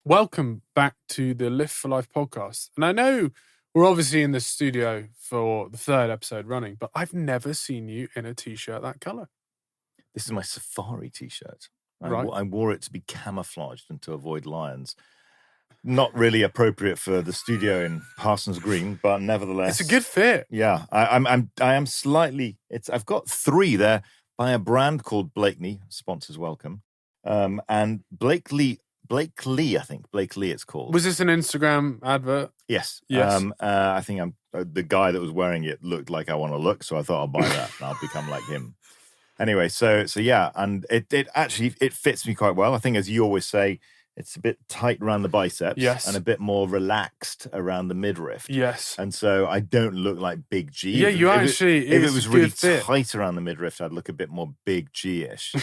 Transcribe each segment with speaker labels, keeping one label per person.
Speaker 1: Welcome back to the Lift for Life podcast. And I know we're obviously in the studio for the third episode running, but I've never seen you in a t-shirt that color.
Speaker 2: This is my safari t-shirt.
Speaker 1: Right.
Speaker 2: I wore it to be camouflaged and to avoid lions. Not really appropriate for the studio in Parsons Green, but nevertheless,
Speaker 1: It's a good fit.
Speaker 2: Yeah, I am slightly. I've got three there by a brand called Blakeney. Sponsors welcome. And Blakely, I think Blakely it's called.
Speaker 1: Was this an Instagram advert?
Speaker 2: Yes.
Speaker 1: Yes.
Speaker 2: I think I'm the guy that was wearing it looked like I want to look, so I thought I'll buy that and I'll become like him. Anyway, so yeah, and it actually fits me quite well. I think, as you always say, it's a bit tight around the biceps,
Speaker 1: Yes,
Speaker 2: and a bit more relaxed around the midriff.
Speaker 1: Yes,
Speaker 2: and so I don't look like Big G.
Speaker 1: Yeah, you actually.
Speaker 2: If it was really tight around the midriff, I'd look a bit more Big G-ish.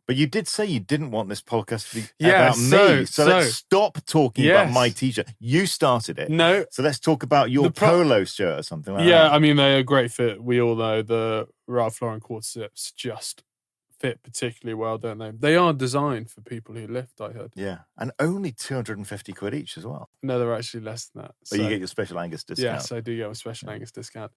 Speaker 2: But you did say you didn't want this podcast to be about me. So let's stop talking about my t-shirt. You started it.
Speaker 1: No.
Speaker 2: So let's talk about your polo shirt or something like that.
Speaker 1: Yeah, I mean, they're a great fit. We all know the Ralph Lauren quarter zips just fit particularly well, don't they? They are designed for people who lift, I heard.
Speaker 2: Yeah, and only 250 quid each as well.
Speaker 1: No, they're actually less than that.
Speaker 2: But you get your special Angus discount.
Speaker 1: Yes, I do get a special Angus discount.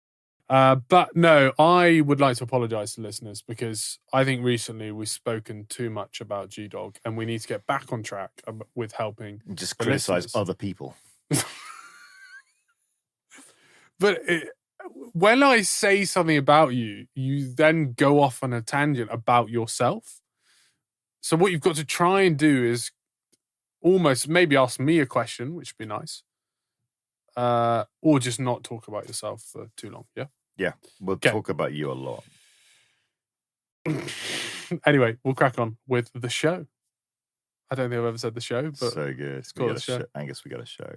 Speaker 1: But no, I would like to apologise to listeners because I think recently we've spoken too much about G-Dog and we need to get back on track with helping.
Speaker 2: Just criticise other people.
Speaker 1: But when I say something about you, you then go off on a tangent about yourself. So what you've got to try and do is almost maybe ask me a question, which would be nice. Or just not talk about yourself for too long, yeah?
Speaker 2: Yeah, we'll talk about you a lot.
Speaker 1: Anyway, we'll crack on with the show. I don't think I've ever said the show, but
Speaker 2: so good.
Speaker 1: It's called the show.
Speaker 2: Angus, we got a show.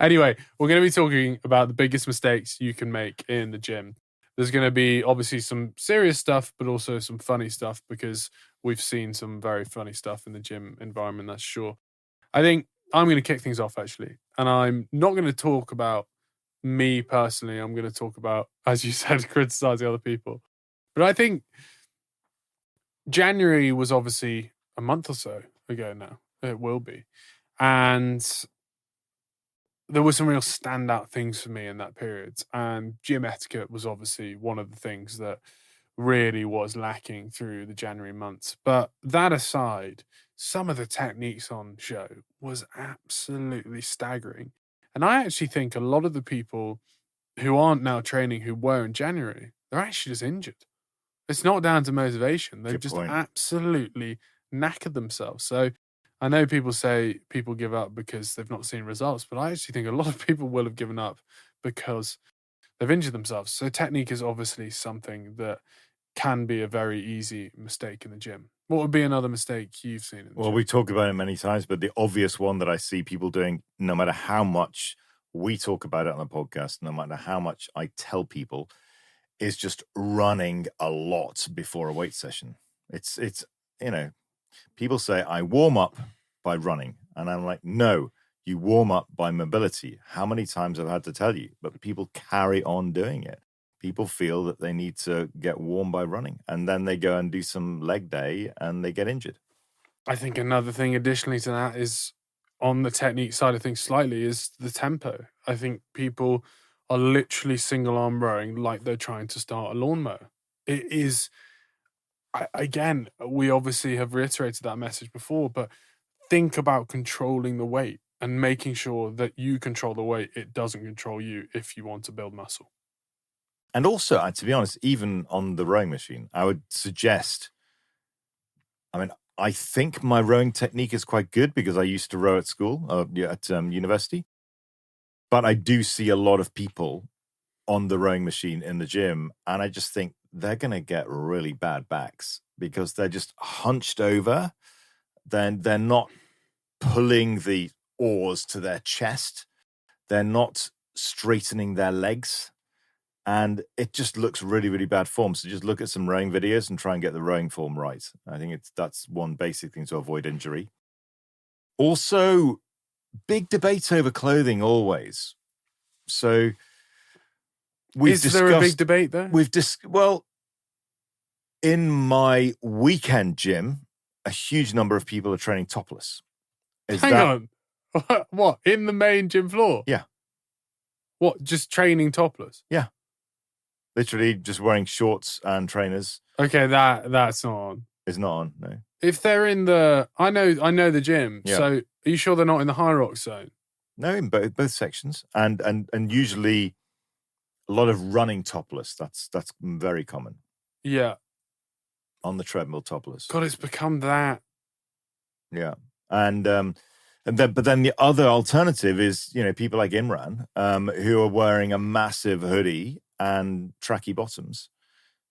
Speaker 1: Anyway, we're going to be talking about the biggest mistakes you can make in the gym. There's going to be obviously some serious stuff, but also some funny stuff because we've seen some very funny stuff in the gym environment, that's sure. I think I'm going to kick things off, actually. And I'm not going to talk about me personally. I'm going to talk about, as you said, criticizing other people. But I think January was obviously a month or so ago now. It will be. And there were some real standout things for me in that period. And gym etiquette was obviously one of the things that really was lacking through the January months. But that aside, some of the techniques on show was absolutely staggering. And I actually think a lot of the people who aren't now training who were in January, they're actually just injured. It's not down to motivation. They've just absolutely knackered themselves. So I know people say people give up because they've not seen results, but I actually think a lot of people will have given up because they've injured themselves. So technique is obviously something that can be a very easy mistake in the gym. What would be another mistake you've seen in the gym?
Speaker 2: We talk about it many times, but the obvious one that I see people doing, no matter how much we talk about it on the podcast, no matter how much I tell people, is just running a lot before a weight session. It's people say, I warm up by running. And I'm like, no, you warm up by mobility. How many times I've had to tell you? But people carry on doing it. People feel that they need to get warm by running. And then they go and do some leg day and they get injured.
Speaker 1: I think another thing additionally to that is on the technique side of things slightly is the tempo. I think people are literally single arm rowing like they're trying to start a lawnmower. It is, again, we obviously have reiterated that message before, but think about controlling the weight and making sure that you control the weight. It doesn't control you if you want to build muscle.
Speaker 2: And also, to be honest, even on the rowing machine, I would suggest, I think my rowing technique is quite good because I used to row at school, at university. But I do see a lot of people on the rowing machine in the gym, and I just think they're going to get really bad backs because they're just hunched over. Then they're not pulling the oars to their chest. They're not straightening their legs. And it just looks really, really bad form. So just look at some rowing videos and try and get the rowing form right. I think that's one basic thing to avoid injury. Also, big debate over clothing always. So
Speaker 1: is there a big debate there?
Speaker 2: In my weekend gym, a huge number of people are training topless. Is
Speaker 1: Hang
Speaker 2: that
Speaker 1: on. What? In the main gym floor?
Speaker 2: Yeah.
Speaker 1: What? Just training topless?
Speaker 2: literally just wearing shorts and trainers
Speaker 1: Okay, that's not on.
Speaker 2: is not on? No.
Speaker 1: If they're in the, I know the gym.
Speaker 2: Yeah.
Speaker 1: So are you sure they're not in the high rock zone?
Speaker 2: No, in both sections, and usually a lot of running topless. That's very common
Speaker 1: Yeah.
Speaker 2: on the treadmill topless.
Speaker 1: God, it's become that.
Speaker 2: Yeah, and then the other alternative is people like Imran who are wearing a massive hoodie and tracky bottoms.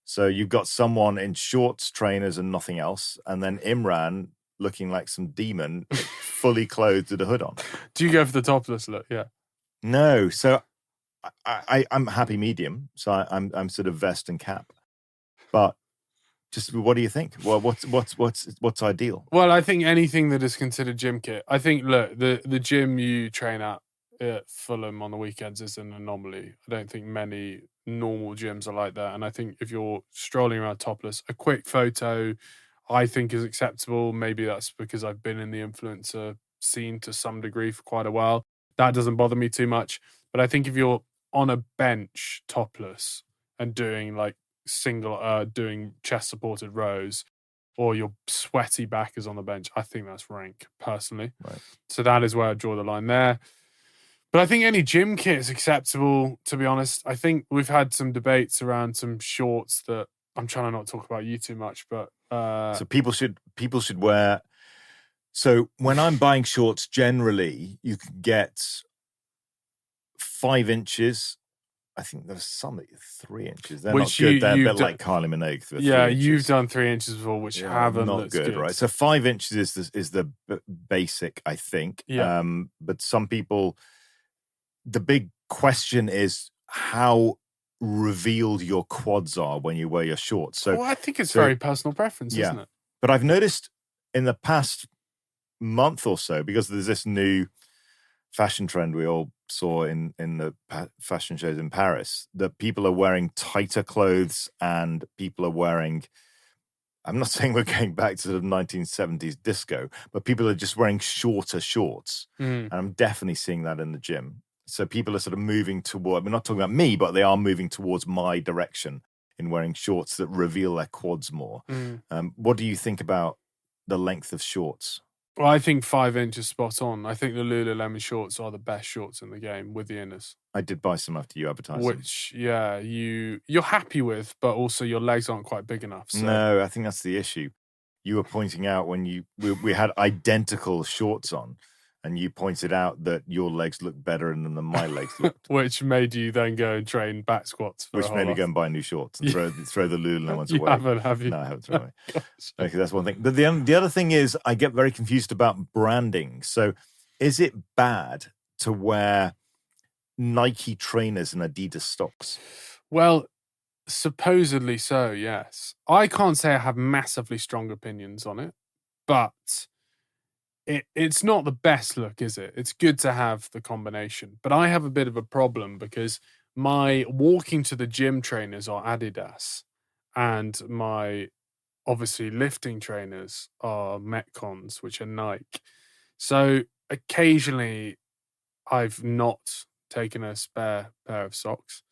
Speaker 2: So you've got someone in shorts, trainers, and nothing else, and then Imran looking like some demon, fully clothed with a hood on.
Speaker 1: Do you go for the topless look? Yeah.
Speaker 2: No, so I'm happy medium. So I'm sort of vest and cap. But just what do you think? Well, what's ideal?
Speaker 1: Well, I think anything that is considered gym kit. I think look, the gym you train at Fulham on the weekends is an anomaly. I don't think many normal gyms are like that. And I think if you're strolling around topless, a quick photo I think is acceptable. Maybe that's because I've been in the influencer scene to some degree for quite a while. That doesn't bother me too much. But I think if you're on a bench topless and doing like doing chest supported rows, or your sweaty back is on the bench, I think that's rank personally.
Speaker 2: Right.
Speaker 1: So that is where I draw the line there. But I think any gym kit is acceptable, to be honest. I think we've had some debates around some shorts that I'm trying to not talk about you too much, but
Speaker 2: so people should wear. So when I'm buying shorts, generally you can get 5 inches. I think there's some that 3 inches. They're not good. They're a bit like Kylie Minogue.
Speaker 1: Yeah, you've done 3 inches before, which haven't
Speaker 2: not good, right? So 5 inches is the basic, I think.
Speaker 1: Yeah.
Speaker 2: But some people, the big question is how revealed your quads are when you wear your shorts. So
Speaker 1: I think it's very personal preference, isn't it?
Speaker 2: But I've noticed in the past month or so, because there's this new fashion trend we all saw in the fashion shows in Paris, that people are wearing tighter clothes and people are wearing, I'm not saying we're going back to sort of 1970s disco, but people are just wearing shorter shorts. And I'm definitely seeing that in the gym. So people are sort of moving toward, we're not talking about me, but they are moving towards my direction in wearing shorts that reveal their quads more. What do you think about the length of shorts?
Speaker 1: Well, I think 5 inches spot on. I think the Lululemon shorts are the best shorts in the game with the inners.
Speaker 2: I did buy some after you advertised
Speaker 1: which, them. You're happy with, but also your legs aren't quite big enough. So.
Speaker 2: No, I think that's the issue. You were pointing out when we had identical shorts on, and you pointed out that your legs look better than my legs looked.
Speaker 1: Which made you then go and train back squats.
Speaker 2: Which made me go and buy new shorts and throw the Lululemon ones away.
Speaker 1: Have you?
Speaker 2: No, I haven't thrown away. Okay, that's one thing. But the other thing is I get very confused about branding. So is it bad to wear Nike trainers and Adidas stocks?
Speaker 1: Well, supposedly so, yes. I can't say I have massively strong opinions on it, but it's not the best look, is it? It's good to have the combination. But I have a bit of a problem because my walking to the gym trainers are Adidas and my obviously lifting trainers are Metcons, which are Nike. So occasionally I've not taken a spare pair of socks,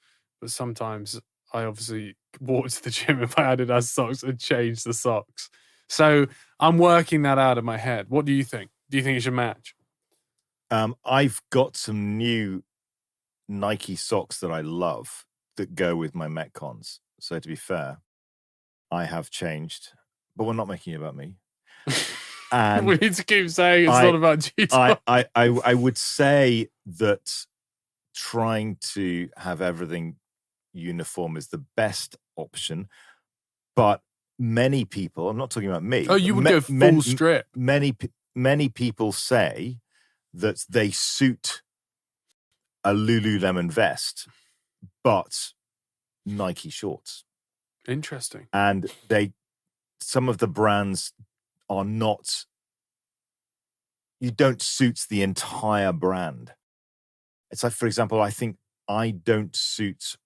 Speaker 1: but sometimes I obviously walk to the gym in my Adidas socks and change the socks. So I'm working that out of my head. What do you think? Do you think it should match?
Speaker 2: I've got some new Nike socks that I love that go with my Metcons. So to be fair, I have changed, but we're not making it about me. And
Speaker 1: we need to keep saying it's not about you.
Speaker 2: I would say that trying to have everything uniform is the best option, but many people, I'm not talking about me.
Speaker 1: Oh, you would go full strip.
Speaker 2: Many people say that they suit a Lululemon vest, but Nike shorts.
Speaker 1: Interesting.
Speaker 2: And some of the brands are not, you don't suit the entire brand. It's like, for example, I think I don't suit,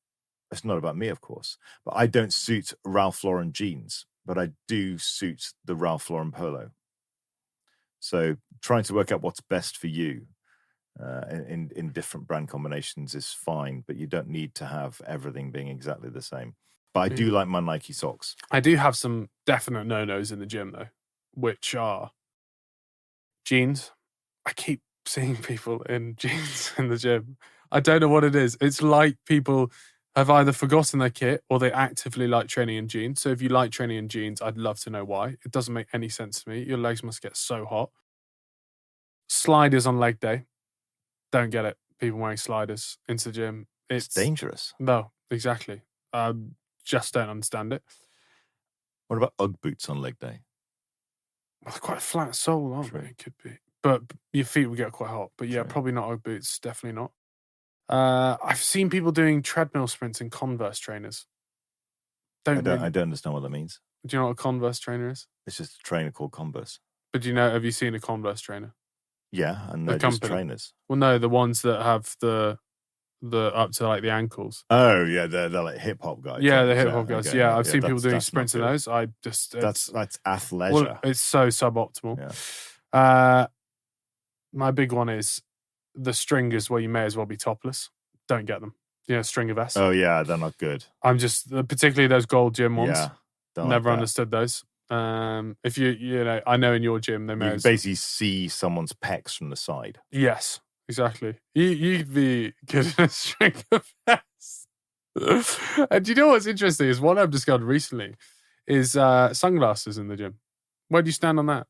Speaker 2: it's not about me, of course, but I don't suit Ralph Lauren jeans, but I do suit the Ralph Lauren polo. So trying to work out what's best for you in different brand combinations is fine, but you don't need to have everything being exactly the same. But I do like my Nike socks.
Speaker 1: I do have some definite no-nos in the gym though, which are jeans. I keep seeing people in jeans in the gym. I don't know what it is. It's like people have either forgotten their kit or they actively like training in jeans. So if you like training in jeans, I'd love to know why. It doesn't make any sense to me. Your legs must get so hot. Sliders on leg day. Don't get it. People wearing sliders into the gym.
Speaker 2: It's dangerous.
Speaker 1: No, exactly. Just don't understand it.
Speaker 2: What about Ugg boots on leg day?
Speaker 1: Well, they're quite a flat sole, aren't they? It could be. But your feet would get quite hot. But yeah, probably not Ugg boots. Definitely not. I've seen people doing treadmill sprints in Converse trainers.
Speaker 2: I don't understand what that means.
Speaker 1: Do you know what a Converse trainer is?
Speaker 2: It's just a trainer called Converse.
Speaker 1: But have you seen a Converse trainer?
Speaker 2: Yeah, and they're just trainers.
Speaker 1: Well, no, the ones that have the up to like the ankles.
Speaker 2: Oh yeah, they're like hip hop guys.
Speaker 1: Yeah, the hip hop guys. Okay, yeah, I've seen people doing sprints in those.
Speaker 2: That's athleisure.
Speaker 1: Well, it's so suboptimal.
Speaker 2: Yeah.
Speaker 1: My big one is the stringers where you may as well be topless. Don't get them. Stringer vests.
Speaker 2: Oh yeah, they're not good.
Speaker 1: I'm just particularly those gold gym ones.
Speaker 2: Yeah,
Speaker 1: never understood those. If I know in your gym they may
Speaker 2: basically see someone's pecs from the side.
Speaker 1: Yes, exactly. You'd be good in a stringer vest. And do you know what's interesting is one I've discovered recently is sunglasses in the gym. Where do you stand on that?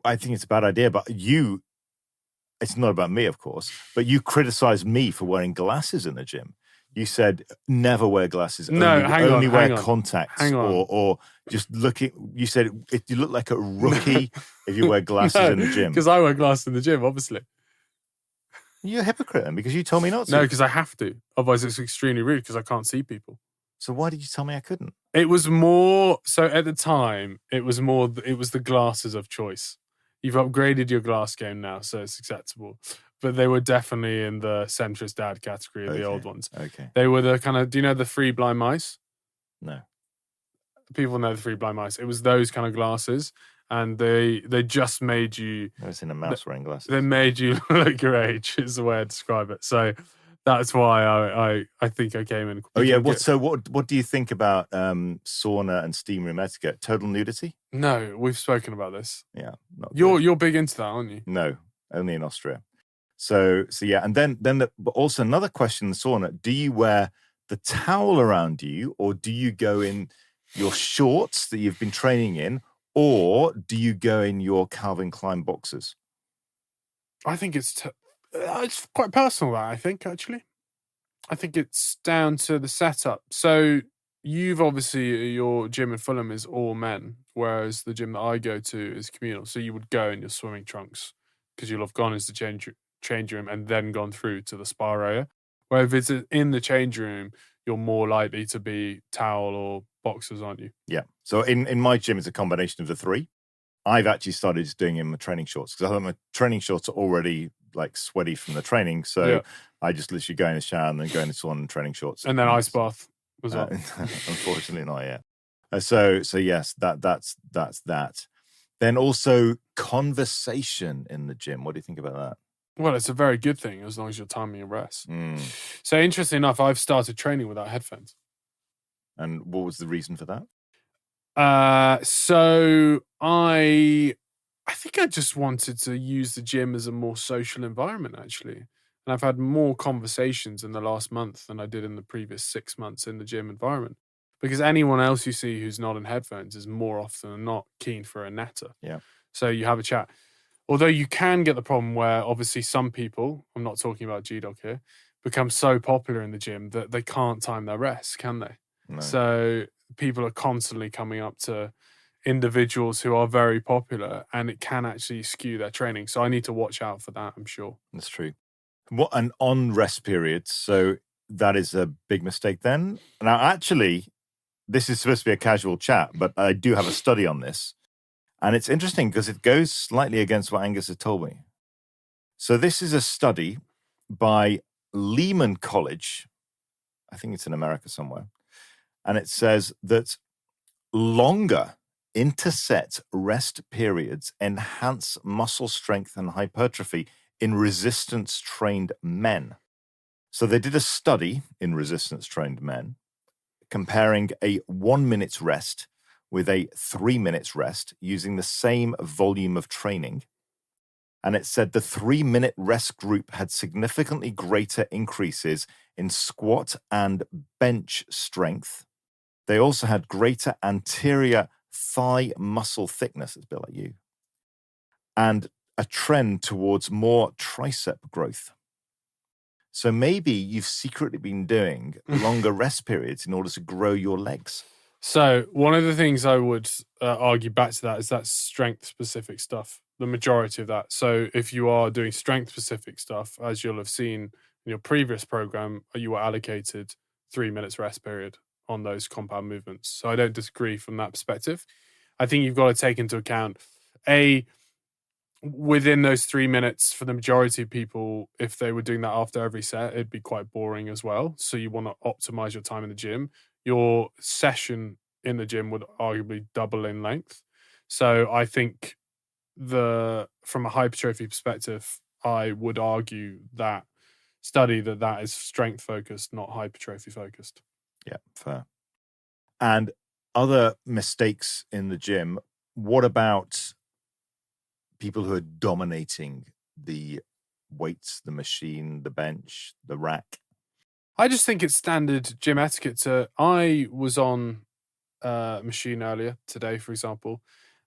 Speaker 2: I think it's a bad idea, but it's not about me, of course, but you criticize me for wearing glasses in the gym. You said never wear glasses. Only wear contacts or just looking. You said you look like a rookie if you wear glasses in the gym.
Speaker 1: Because I wear glasses in the gym, obviously.
Speaker 2: You're a hypocrite then because you told me not to.
Speaker 1: No, because I have to. Otherwise, it's extremely rude because I can't see people.
Speaker 2: So why did you tell me I couldn't?
Speaker 1: It was more. So at the time, it was the glasses of choice. You've upgraded your glass game now, so it's acceptable. But they were definitely in the centrist dad category of the old ones.
Speaker 2: Okay.
Speaker 1: They were the kind of, do you know the three blind mice?
Speaker 2: No.
Speaker 1: People know the three blind mice. It was those kind of glasses. And they just made you...
Speaker 2: I've never seen a mouse wearing glasses.
Speaker 1: They made you look your age, is the way I describe it. So that's why I think I came in.
Speaker 2: Oh, yeah. What do you think about sauna and steam room etiquette? Total nudity?
Speaker 1: No, we've spoken about this.
Speaker 2: Yeah.
Speaker 1: You're big into that, aren't you?
Speaker 2: No, only in Austria. So yeah, and then but also another question in the sauna: do you wear the towel around you, or do you go in your shorts that you've been training in, or do you go in your Calvin Klein boxers?
Speaker 1: I think it's quite personal. That I think actually, I think it's down to the setup. So you've obviously your gym in Fulham is all men, whereas the gym that I go to is communal. So you would go in your swimming trunks because you'll have gone into the change room and then gone through to the spa area. Where if it's in the change room, you're more likely to be towel or boxers, aren't you?
Speaker 2: Yeah. So in my gym, it's a combination of the three. I've actually started just doing it in my training shorts because I thought my training shorts are already like sweaty from the training. So I just literally go in the shower and then go in the sauna and training shorts.
Speaker 1: And then ice bath as well.
Speaker 2: Unfortunately not yet. So yes, that's that. Then also conversation in the gym. What do you think about that?
Speaker 1: Well, it's a very good thing as long as you're timing your rest. So interesting enough, I've started training without headphones.
Speaker 2: And what was the reason for that?
Speaker 1: So I think I just wanted to use the gym as a more social environment, actually. And I've had more conversations in the last month than I did in the previous 6 months in the gym environment. Because anyone else you see who's not in headphones is more often than not keen for a natter.
Speaker 2: Yeah.
Speaker 1: So you have a chat. Although you can get the problem where obviously some people, I'm not talking about G-Dog here, become so popular in the gym that they can't time their rest, can they?
Speaker 2: No.
Speaker 1: So people are constantly coming up to individuals who are very popular and it can actually skew their training. So I need to watch out for that, I'm sure.
Speaker 2: That's true. What an on rest period. So that is a big mistake then. Now, actually, this is supposed to be a casual chat, but I do have a study on this. And it's interesting because it goes slightly against what Angus had told me. So this is a study by Lehman College. I think it's in America somewhere. And it says that longer interset rest periods enhance muscle strength and hypertrophy in resistance-trained men. So they did a study in resistance-trained men comparing a 1 minute's rest with a 3 minutes rest using the same volume of training. And it said the 3-minute rest group had significantly greater increases in squat and bench strength. They also had greater anterior thigh muscle thickness, it's a bit like you, and a trend towards more tricep growth. So maybe you've secretly been doing longer rest periods in order to grow your legs.
Speaker 1: So one of the things I would argue back to that is that strength-specific stuff, the majority of that. So if you are doing strength-specific stuff, as you'll have seen in your previous program, you were allocated 3 minutes rest period on those compound movements. So I don't disagree from that perspective. I think you've got to take into account, within those 3 minutes, for the majority of people, if they were doing that after every set, it'd be quite boring as well. So you want to optimize your time in the gym. Your session in the gym would arguably double in length. So I think from a hypertrophy perspective, I would argue that study that is strength focused, not hypertrophy focused.
Speaker 2: Yeah, fair. And other mistakes in the gym, what about people who are dominating the weights, the machine, the bench, the rack?
Speaker 1: I just think it's standard gym etiquette I was on a machine earlier today, for example,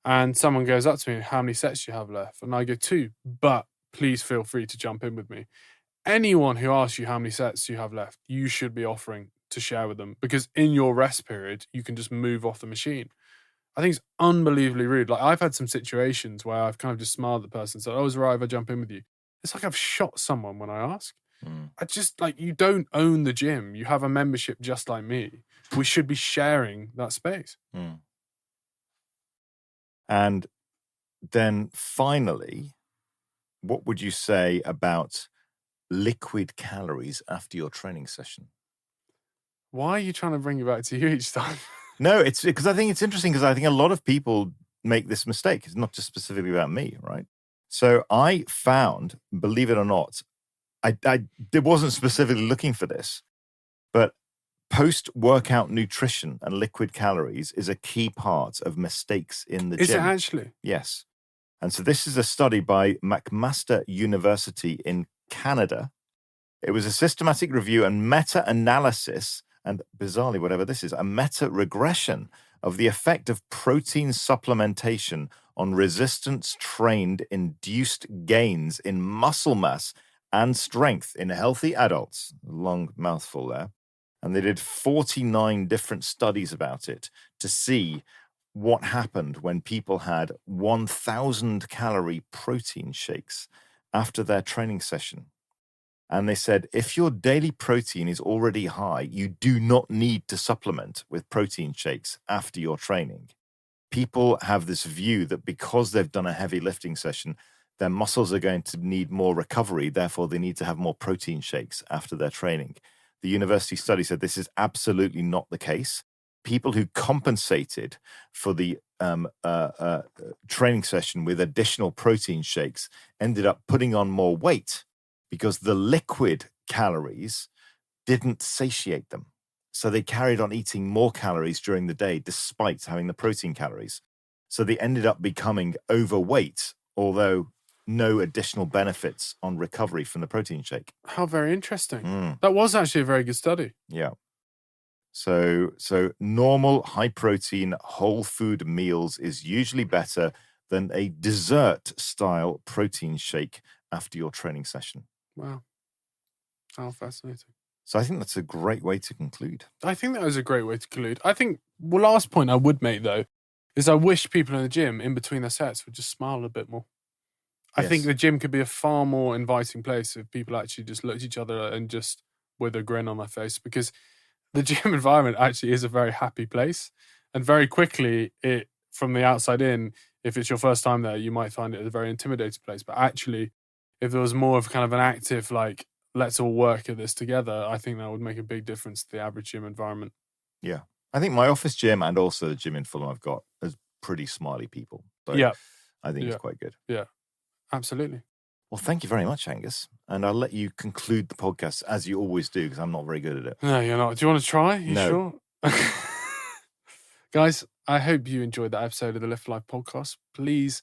Speaker 1: and someone goes up to me, how many sets do you have left? And I go 2, but please feel free to jump in with me. Anyone who asks you how many sets you have left, you should be offering to share with them, because in your rest period, you can just move off the machine. I think it's unbelievably rude. Like, I've had some situations where I've kind of just smiled at the person and said, oh, is it right if I jump in with you? It's like I've shot someone when I ask. I just, like, you don't own the gym. You have a membership just like me. We should be sharing that space.
Speaker 2: And then finally, what would you say about liquid calories after your training session?
Speaker 1: Why are you trying to bring it back to you each time?
Speaker 2: No, it's because I think it's interesting, because I think a lot of people make this mistake. It's not just specifically about me, right? So I found, believe it or not, I wasn't specifically looking for this, but post-workout nutrition and liquid calories is a key part of mistakes in the gym.
Speaker 1: Is it actually?
Speaker 2: Yes. And so this is a study by McMaster University in Canada. It was a systematic review and meta-analysis, and bizarrely, whatever this is, a meta-regression of the effect of protein supplementation on resistance-trained induced gains in muscle mass and strength in healthy adults. Long mouthful there. And they did 49 different studies about it to see what happened when people had 1,000 calorie protein shakes after their training session. And they said, if your daily protein is already high, you do not need to supplement with protein shakes after your training. People have this view that because they've done a heavy lifting session, their muscles are going to need more recovery, therefore they need to have more protein shakes after their training. The university study said this is absolutely not the case. People who compensated for the training session with additional protein shakes ended up putting on more weight because the liquid calories didn't satiate them. So they carried on eating more calories during the day despite having the protein calories. So they ended up becoming overweight, although no additional benefits on recovery from the protein shake.
Speaker 1: How very interesting. That was actually a very good study.
Speaker 2: Yeah. So normal high protein whole food meals is usually better than a dessert style protein shake after your training session.
Speaker 1: Wow. How fascinating.
Speaker 2: So I think that's a great way to conclude.
Speaker 1: I think that was a great way to conclude. I think the last point I would make, though, is I wish people in the gym in between their sets would just smile a bit more. I think the gym could be a far more inviting place if people actually just looked at each other and just with a grin on their face, because the gym environment actually is a very happy place. And very quickly, from the outside in, if it's your first time there, you might find it a very intimidating place. But actually, if there was more of kind of an active, like, let's all work at this together, I think that would make a big difference to the average gym environment.
Speaker 2: Yeah. I think my office gym and also the gym in Fulham I've got has pretty smiley people. So
Speaker 1: Yeah.
Speaker 2: I think
Speaker 1: Yeah.
Speaker 2: it's quite good.
Speaker 1: Yeah. Absolutely.
Speaker 2: Well, thank you very much, Angus. And I'll let you conclude the podcast as you always do, because I'm not very good at it.
Speaker 1: No, you're not. Do you want to try? You
Speaker 2: No.
Speaker 1: sure? Guys, I hope you enjoyed that episode of the Lift Life podcast. Please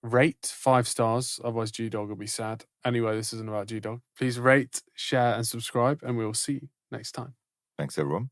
Speaker 1: rate 5 stars, otherwise G-Dog will be sad. Anyway, this isn't about G-Dog. Please rate, share, and subscribe, and we will see you next time.
Speaker 2: Thanks, everyone.